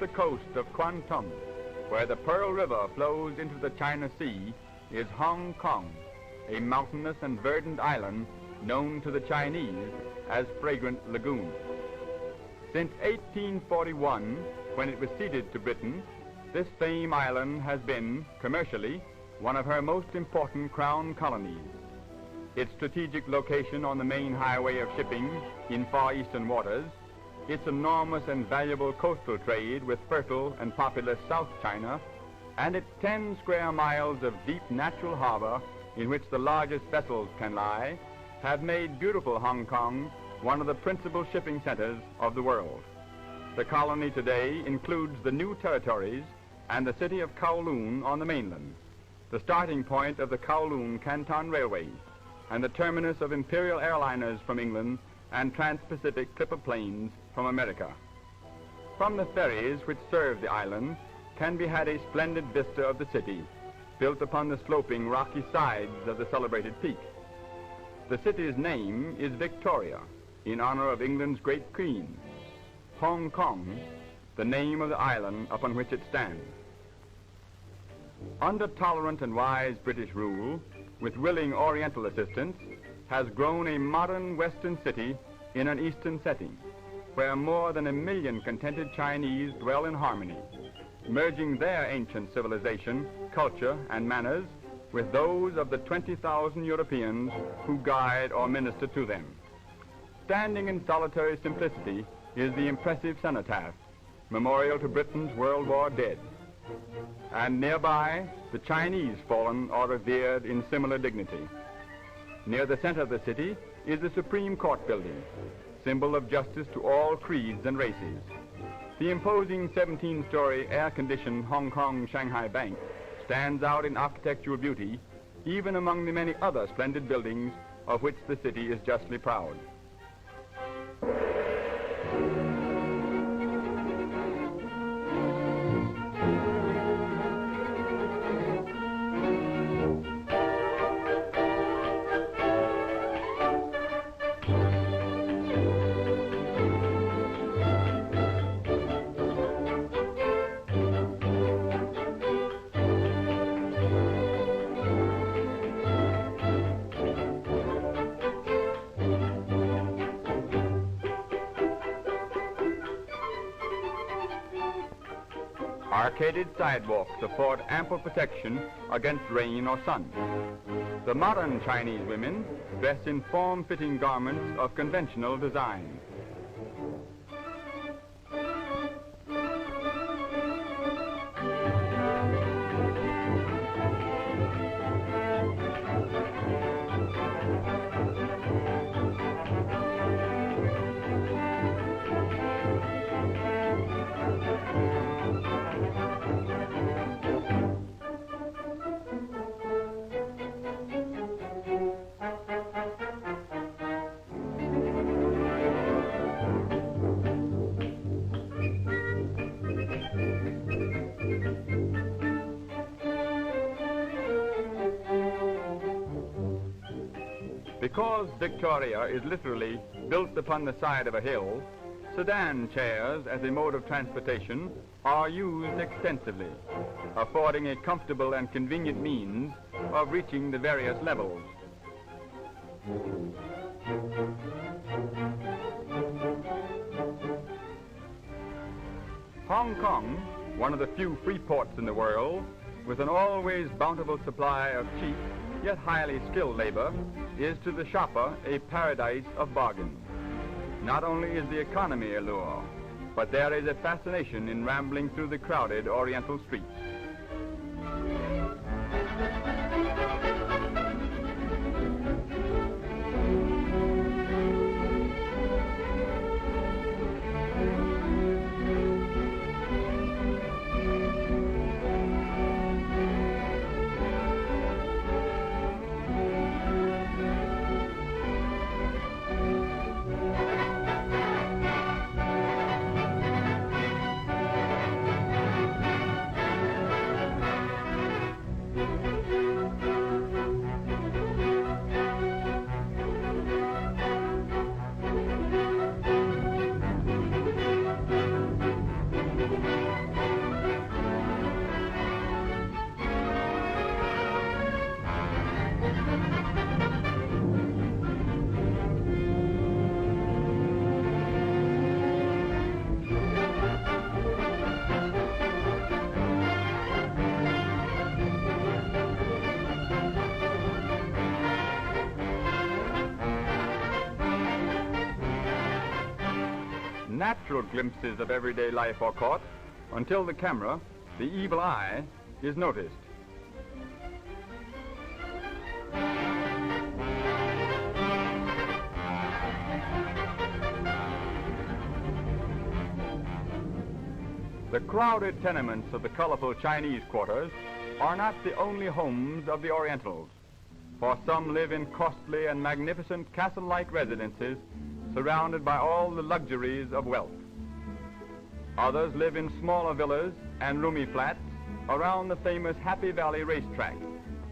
the coast of Kwantung, where the Pearl River flows into the China Sea, is Hong Kong, a mountainous and verdant island known to the Chinese as Fragrant Lagoon. Since 1841, when it was ceded to Britain, this famed island has been, commercially, one of her most important crown colonies. Its strategic location on the main highway of shipping in Far Eastern waters, its enormous and valuable coastal trade with fertile and populous South China, and its 10 square miles of deep natural harbor in which the largest vessels can lie, have made beautiful Hong Kong one of the principal shipping centers of the world. The colony today includes the new territories and the city of Kowloon on the mainland, the starting point of the Kowloon-Canton Railway, and the terminus of imperial airliners from England and trans-Pacific clipper planes from America. From the ferries which serve the island can be had a splendid vista of the city, built upon the sloping rocky sides of the celebrated peak. The city's name is Victoria, in honor of England's great queen. Hong Kong, the name of the island upon which it stands. Under tolerant and wise British rule, with willing Oriental assistance, has grown a modern Western city in an Eastern setting, where more than 1 million contented Chinese dwell in harmony, merging their ancient civilization, culture, and manners with those of the 20,000 Europeans who guide or minister to them. Standing in solitary simplicity is the impressive cenotaph, memorial to Britain's World War dead. And nearby, the Chinese fallen are revered in similar dignity. Near the center of the city is the Supreme Court building, symbol of justice to all creeds and races. The imposing 17-story air-conditioned Hong Kong-Shanghai Bank stands out in architectural beauty, even among the many other splendid buildings of which the city is justly proud. Arcaded sidewalks afford ample protection against rain or sun. The modern Chinese women dress in form-fitting garments of conventional design. Because Victoria is literally built upon the side of a hill, sedan chairs as a mode of transportation are used extensively, affording a comfortable and convenient means of reaching the various levels. Hong Kong, one of the few free ports in the world, with an always bountiful supply of cheap yet highly skilled labor, is to the shopper a paradise of bargains. Not only is the economy a lure, but there is a fascination in rambling through the crowded Oriental streets. natural glimpses of everyday life are caught until the camera, the evil eye, is noticed. The crowded tenements of the colorful Chinese quarters are not the only homes of the Orientals, for some live in costly and magnificent castle-like residences surrounded by all the luxuries of wealth. Others live in smaller villas and roomy flats around the famous Happy Valley racetrack,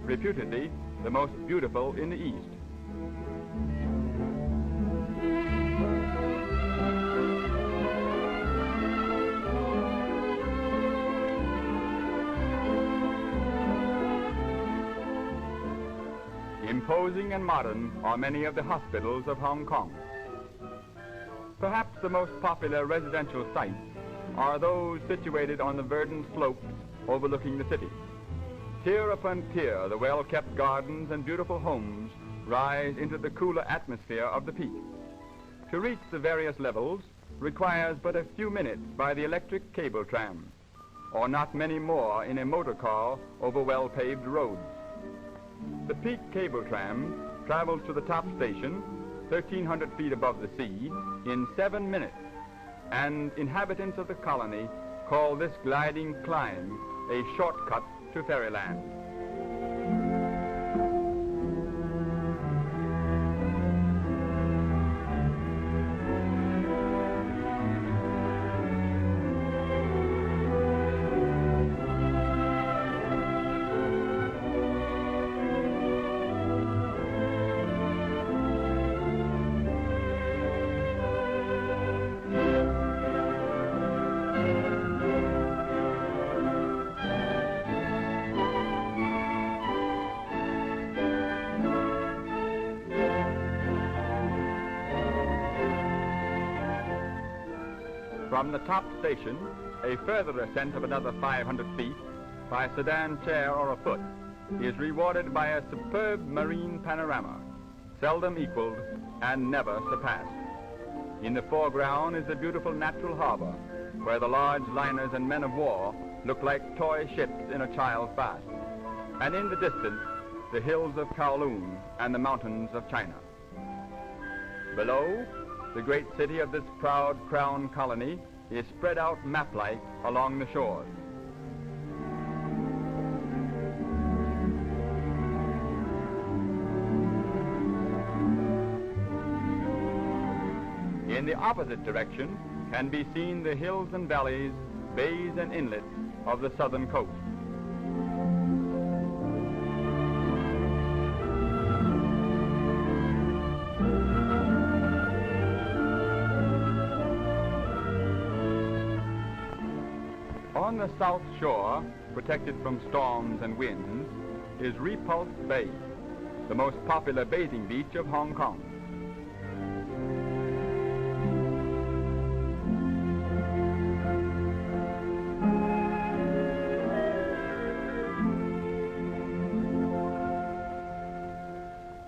reputedly the most beautiful in the East. Imposing and modern are many of the hospitals of Hong Kong. Perhaps the most popular residential sites are those situated on the verdant slopes overlooking the city. Tier upon tier, the well-kept gardens and beautiful homes rise into the cooler atmosphere of the peak. To reach the various levels requires but a few minutes by the electric cable tram, or not many more in a motor car over well-paved roads. The peak cable tram travels to the top station, 1,300 feet above the sea, in 7 minutes, and inhabitants of the colony call this gliding climb a shortcut to fairyland. From the top station, a further ascent of another 500 feet by sedan chair or afoot is rewarded by a superb marine panorama, seldom equaled and never surpassed. In the foreground is a beautiful natural harbor, where the large liners and men of war look like toy ships in a child's bath. And in the distance, the hills of Kowloon and the mountains of China. Below, the great city of this proud crown colony is spread out map-like along the shores. In the opposite direction can be seen the hills and valleys, bays and inlets of the southern coast. On the south shore, protected from storms and winds, is Repulse Bay, the most popular bathing beach of Hong Kong.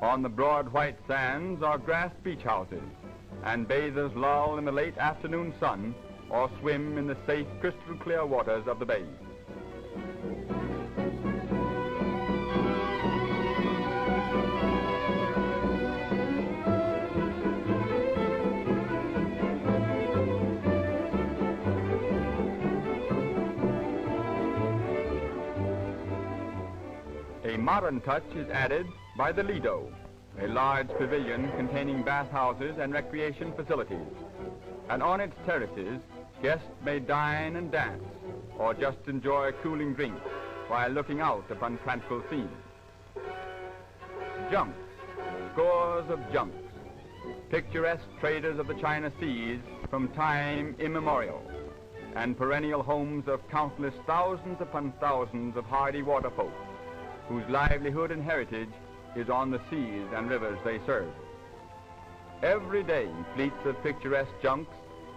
On the broad white sands are grass beach houses, and bathers loll in the late afternoon sun or swim in the safe, crystal-clear waters of the bay. A modern touch is added by the Lido, a large pavilion containing bathhouses and recreation facilities. And on its terraces, guests may dine and dance, or just enjoy a cooling drink while looking out upon tranquil scenes. Junks, scores of junks, picturesque traders of the China Seas from time immemorial, and perennial homes of countless thousands upon thousands of hardy waterfolk, whose livelihood and heritage is on the seas and rivers they serve. Every day, fleets of picturesque junks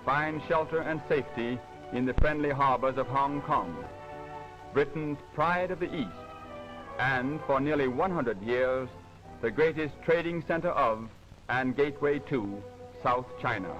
find shelter and safety in the friendly harbors of Hong Kong, Britain's pride of the East, and for nearly 100 years, the greatest trading center of and gateway to South China.